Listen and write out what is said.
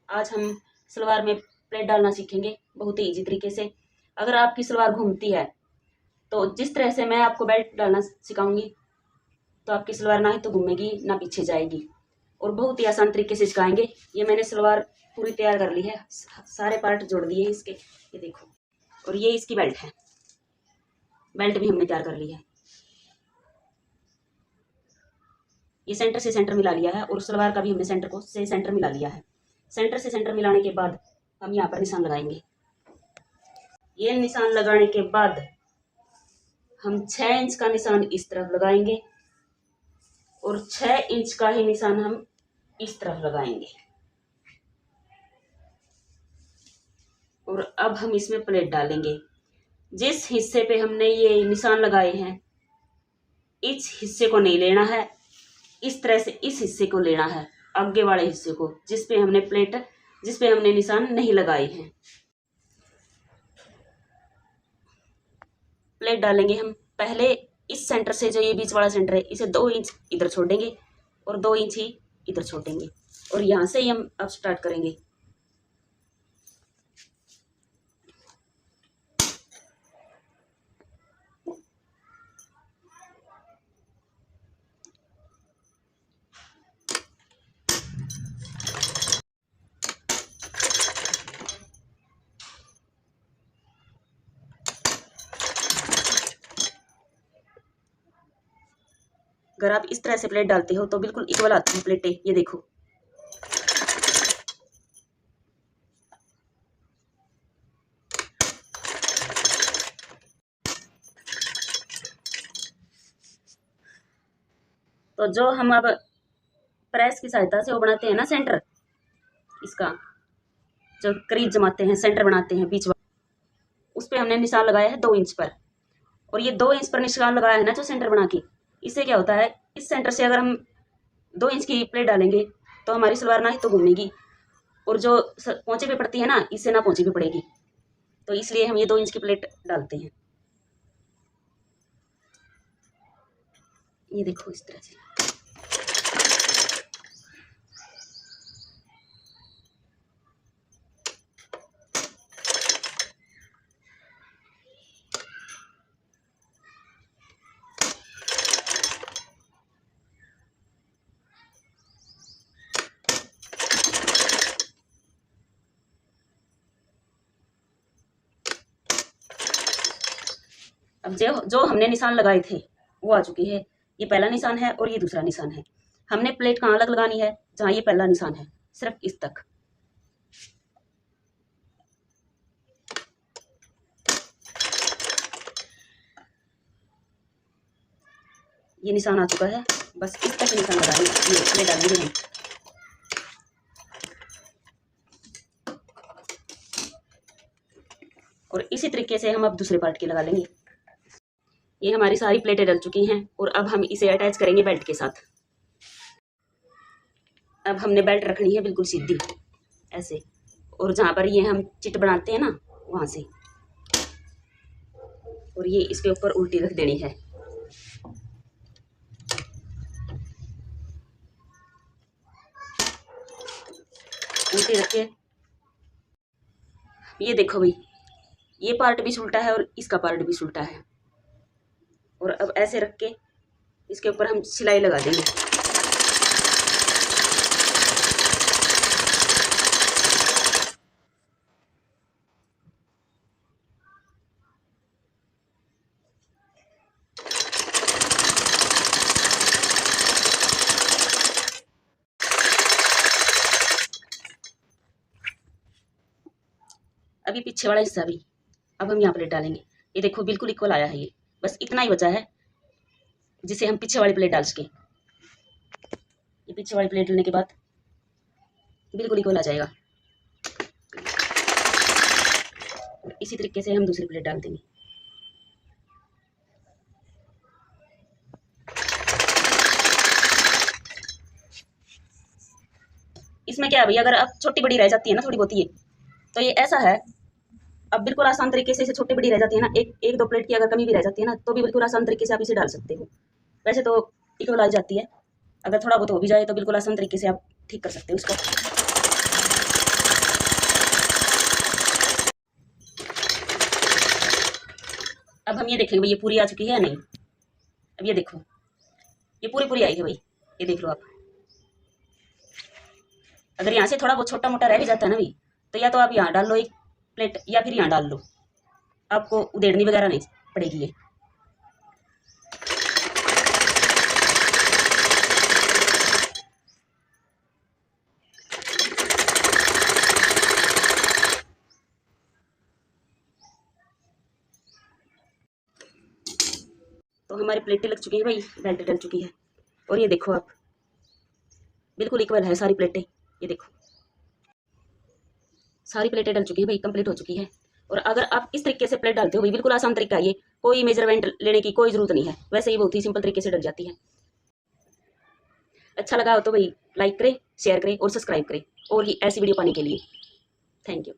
आज हम सलवार में प्लेट डालना सीखेंगे बहुत ही ईजी तरीके से। अगर आपकी सलवार घूमती है तो जिस तरह से मैं आपको बेल्ट डालना सिखाऊंगी तो आपकी सलवार ना ही तो घूमेगी ना पीछे जाएगी, और बहुत ही आसान तरीके से सिखाएंगे। ये मैंने सलवार पूरी तैयार कर ली है, सारे पार्ट जोड़ दिए हैं इसके, ये देखो। और ये इसकी बेल्ट है, बेल्ट भी हमने तैयार कर ली है। ये सेंटर से सेंटर मिला लिया है और सलवार का भी हमने सेंटर को से सेंटर मिला लिया है। सेंटर से सेंटर मिलाने के बाद हम यहाँ पर निशान लगाएंगे। ये निशान लगाने के बाद हम 6 इंच का निशान इस तरफ लगाएंगे और 6 इंच का ही निशान हम इस तरफ लगाएंगे। और अब हम इसमें प्लेट डालेंगे। जिस हिस्से पे हमने ये निशान लगाए हैं इस हिस्से को नहीं लेना है, इस तरह से इस हिस्से को लेना है, आगे वाले हिस्से को जिस पे हमने प्लेट, जिस पे हमने निशान नहीं लगाए हैं। प्लेट डालेंगे हम पहले इस सेंटर से, जो ये बीच वाला सेंटर है, इसे 2 इंच इधर छोड़ेंगे और 2 इंच ही इधर छोड़ेंगे और यहाँ से ही हम अब स्टार्ट करेंगे। अगर आप इस तरह से प्लेट डालते हो तो बिल्कुल इक्वल आती है प्लेटें, ये देखो। तो जो हम अब प्रेस की सहायता से वो बनाते हैं ना सेंटर, इसका जो करीब जमाते हैं, सेंटर बनाते हैं बीच वाला, उस पर हमने निशान लगाया है 2 इंच पर। और ये 2 इंच पर निशान लगाया है ना जो सेंटर बना के, इससे क्या होता है, इस सेंटर से अगर हम 2 इंच की प्लेट डालेंगे तो हमारी सलवार ना ही तो घूमेगी और जो पोंचे पे पड़ती है ना, इससे ना पोंचे पे पड़ेगी। तो इसलिए हम ये 2 इंच की प्लेट डालते हैं। ये देखो इस तरह से। अब जो हमने निशान लगाए थे वो आ चुके हैं। ये पहला निशान है और ये दूसरा निशान है। हमने प्लेट कहाँ अलग लगानी है, जहाँ ये पहला निशान है, सिर्फ इस तक। ये निशान आ चुका है, बस इस तक निशान लगाएंगे, ये प्लेट डालेंगे हम। और इसी तरीके से हम अब दूसरे पार्ट के लगा लेंगे। ये हमारी सारी प्लेटें डल चुकी हैं और अब हम इसे अटैच करेंगे बेल्ट के साथ। अब हमने बेल्ट रखनी है बिल्कुल सीधी ऐसे, और जहाँ पर ये हम चिट बनाते हैं ना वहाँ से, और ये इसके ऊपर उल्टी रख देनी है। उल्टी रख के ये देखो भाई, ये पार्ट भी उल्टा है और इसका पार्ट भी उल्टा है। और अब ऐसे रख के इसके ऊपर हम सिलाई लगा देंगे। अभी पीछे वाला हिस्सा भी अब हम यहाँ प्लेट डालेंगे। ये देखो बिल्कुल इक्वल आया है, ये बस इतना ही बचा है जिसे हम पीछे वाली प्लेट डाल सके। ये पीछे वाली प्लेट डालने के बाद बिल्कुल इक्वल आ जाएगा। और इसी तरीके से हम दूसरी प्लेट डाल देंगे। इसमें क्या है भाई, अगर अब छोटी बड़ी रह जाती है ना थोड़ी बहुत ये, तो ये ऐसा है, अब बिल्कुल आसान तरीके से इसे छोटी बड़ी रह जाती है ना, एक दो प्लेट की अगर कमी भी रह जाती है ना, तो भी बिल्कुल आसान तरीके से आप इसे डाल सकते हो। वैसे तो इक्वल आ जाती है, अगर थोड़ा बहुत हो भी जाए तो बिल्कुल आसान तरीके से आप ठीक कर सकते हो इसको। अब हम ये देखेंगे भाई ये पूरी आ चुकी है या नहीं। अब ये देखो, ये पूरी पूरी आई है भाई, ये देख लो आप। अगर यहाँ से थोड़ा बहुत छोटा मोटा रह भी जाता है ना भाई, तो या तो आप यहाँ डाल लो एक प्लेट, या फिर यहाँ डाल लो, आपको उधेड़नी वगैरह नहीं पड़ेगी ये। तो हमारी प्लेटें लग चुकी हैं भाई, बेल्ट डल चुकी है। और ये देखो आप, बिल्कुल इक्वल है सारी प्लेटें। ये देखो सारी प्लेटें डल चुकी हैं भाई, कंप्लीट हो चुकी है। और अगर आप इस तरीके से प्लेट डालते हो भाई, बिल्कुल आसान तरीका है ये, कोई मेजरमेंट लेने की कोई ज़रूरत नहीं है, वैसे ही बहुत ही सिंपल तरीके से डल जाती है। अच्छा लगा हो तो भाई लाइक करें, शेयर करें और सब्सक्राइब करें और ही ऐसी वीडियो पाने के लिए। Thank you.